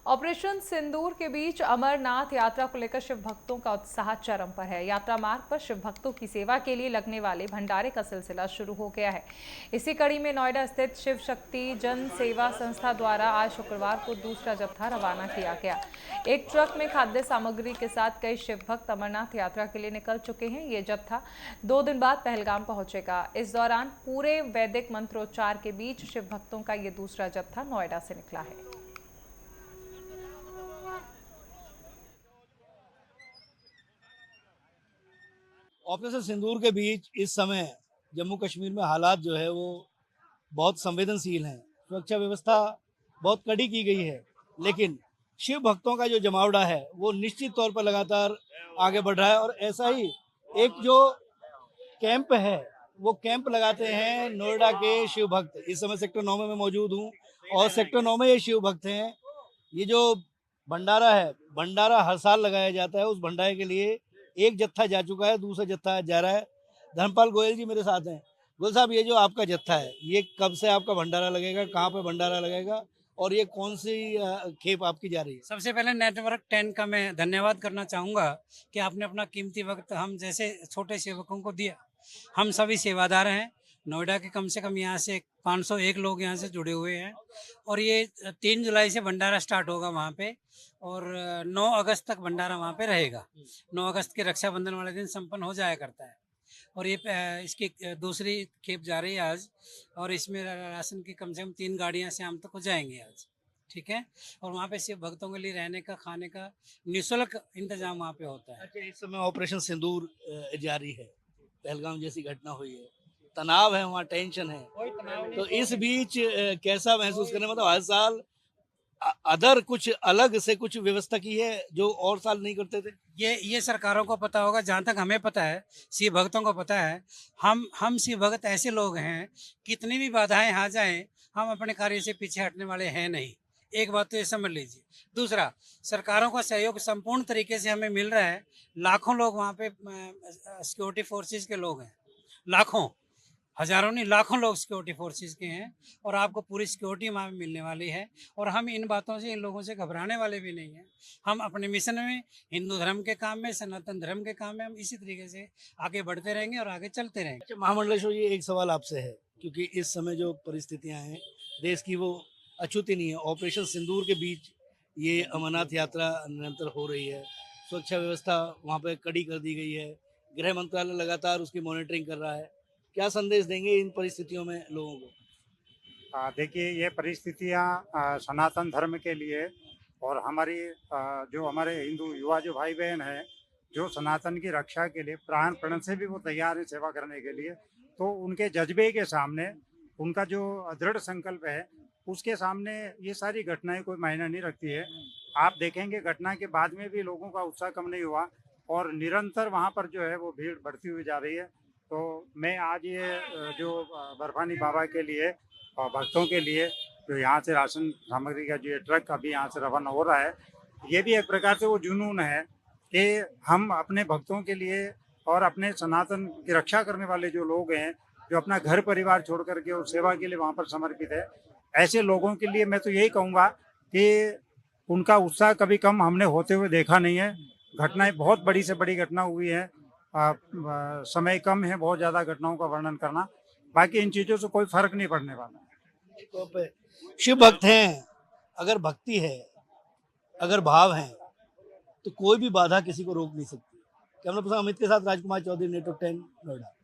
Operation सिंदूर के बीच अमरनाथ यात्रा को लेकर शिव भक्तों का उत्साह चरम पर है। यात्रा मार्ग पर शिव भक्तों की सेवा के लिए लगने वाले भंडारे का सिलसिला शुरू हो गया है। इसी कड़ी में नोएडा स्थित शिव शक्ति जन सेवा संस्था द्वारा आज शुक्रवार को दूसरा जत्था रवाना किया गया। एक ट्रक में खाद्य सामग्री के साथ कई शिव भक्त अमरनाथ यात्रा के लिए निकल चुके हैं। ये जत्था 2 दिन बाद पहलगाम पहुंचेगा। इस दौरान पूरे वैदिक मंत्रोच्चार के बीच शिव भक्तों का ये दूसरा जत्था नोएडा से निकला है। ऑपरेशन सिंदूर के बीच इस समय जम्मू कश्मीर में हालात जो है वो बहुत संवेदनशील हैं। सुरक्षा व्यवस्था बहुत कड़ी की गई है, लेकिन शिव भक्तों का जो जमावड़ा है वो निश्चित तौर पर लगातार आगे बढ़ रहा है। और ऐसा ही एक जो कैंप है वो कैंप लगाते हैं नोएडा के शिव भक्त। इस समय सेक्टर 9 में मैं मौजूद हूँ और सेक्टर 9 में ये शिव भक्त हैं। ये जो भंडारा है, भंडारा हर साल लगाया जाता है। उस भंडारे के लिए एक जत्था जा चुका है, दूसरा जत्था जा रहा है। धर्मपाल गोयल जी मेरे साथ हैं। गोयल साहब, ये जो आपका जत्था है, ये कब से आपका भंडारा लगेगा, कहाँ पे भंडारा लगेगा और ये कौन सी खेप आपकी जा रही है? सबसे पहले नेटवर्क 10 का मैं धन्यवाद करना चाहूँगा कि आपने अपना कीमती वक्त हम जैसे छोटे सेवकों को दिया। हम सभी सेवादार हैं। नोएडा के कम से कम यहाँ से 501 लोग यहाँ से जुड़े हुए हैं और ये 3 जुलाई से भंडारा स्टार्ट होगा वहाँ पे और 9 अगस्त तक भंडारा वहाँ पे रहेगा। 9 अगस्त के रक्षाबंधन वाले दिन संपन्न हो जाया करता है और ये इसकी दूसरी खेप जा रही है आज और इसमें राशन की कम से कम 3 गाड़ियाँ शाम तक हो जाएंगी आज। ठीक है। और वहाँ पे सिर्फ भक्तों के लिए रहने का, खाने का निःशुल्क इंतजाम वहाँ पे होता है। अच्छा, इस समय ऑपरेशन सिंदूर जारी है। पहलगाम जैसी घटना हुई है, तनाव है, वहाँ टेंशन है। कोई तनाव नहीं, तो इस बीच कैसा महसूस करने, मतलब हर साल अदर कुछ अलग से कुछ व्यवस्था की है जो और साल नहीं करते थे? ये सरकारों को पता होगा। जहाँ तक हमें पता है, शिव भक्तों को पता है। हम शिव भक्त ऐसे लोग हैं, कितनी भी बाधाएं आ जाएं, हम अपने कार्य से पीछे हटने वाले हैं नहीं। एक बात तो ये समझ लीजिए। दूसरा, सरकारों का सहयोग संपूर्ण तरीके से हमें मिल रहा है। लाखों लोग वहाँ पे सिक्योरिटी फोर्सेस के लोग हैं, लाखों, हजारों नहीं लाखों लोग सिक्योरिटी फोर्सेस के हैं और आपको पूरी सिक्योरिटी वहाँ पे मिलने वाली है। और हम इन बातों से, इन लोगों से घबराने वाले भी नहीं हैं। हम अपने मिशन में, हिंदू धर्म के काम में, सनातन धर्म के काम में हम इसी तरीके से आगे बढ़ते रहेंगे और आगे चलते रहेंगे। अच्छा महामंडलेश्वर जी, एक सवाल आपसे है, क्योंकि इस समय जो परिस्थितियां हैं देश की वो अछूती नहीं है। ऑपरेशन सिंदूर के बीच ये अमरनाथ यात्रा निरंतर हो रही है। सुरक्षा व्यवस्था वहाँ पे कड़ी कर दी गई है। गृह मंत्रालय लगातार उसकी मॉनिटरिंग कर रहा है। क्या संदेश देंगे इन परिस्थितियों में लोगों को? देखिए, ये परिस्थितियाँ सनातन धर्म के लिए और हमारी जो हमारे हिंदू युवा जो भाई बहन हैं, जो सनातन की रक्षा के लिए प्राण प्रण से भी वो तैयार है सेवा करने के लिए, तो उनके जज्बे के सामने, उनका जो दृढ़ संकल्प है, उसके सामने ये सारी घटनाएं कोई मायने नहीं रखती है। आप देखेंगे घटना के बाद में भी लोगों का उत्साह कम नहीं हुआ और निरंतर वहाँ पर जो है वो भीड़ बढ़ती हुई जा रही है। तो मैं आज ये जो बर्फानी बाबा के लिए और भक्तों के लिए जो यहाँ से राशन सामग्री का जो ये ट्रक अभी यहाँ से रवाना हो रहा है, ये भी एक प्रकार से वो जुनून है कि हम अपने भक्तों के लिए और अपने सनातन की रक्षा करने वाले जो लोग हैं, जो अपना घर परिवार छोड़ करके और सेवा के लिए वहाँ पर समर्पित है, ऐसे लोगों के लिए मैं तो यही कहूँगा कि उनका उत्साह कभी कम हमने होते हुए देखा नहीं है। घटनाएं बहुत बड़ी से बड़ी घटना हुई है। समय कम है बहुत ज़्यादा घटनाओं का वर्णन करना, बाकी इन चीज़ों से कोई फर्क नहीं पड़ने वाला। तो पे शिव भक्त हैं, अगर भक्ति है, अगर भाव है, तो कोई भी बाधा किसी को रोक नहीं सकती। कैमरा पर्सन अमित के साथ राजकुमार चौधरी, नेटवर्क 10, नोएडा।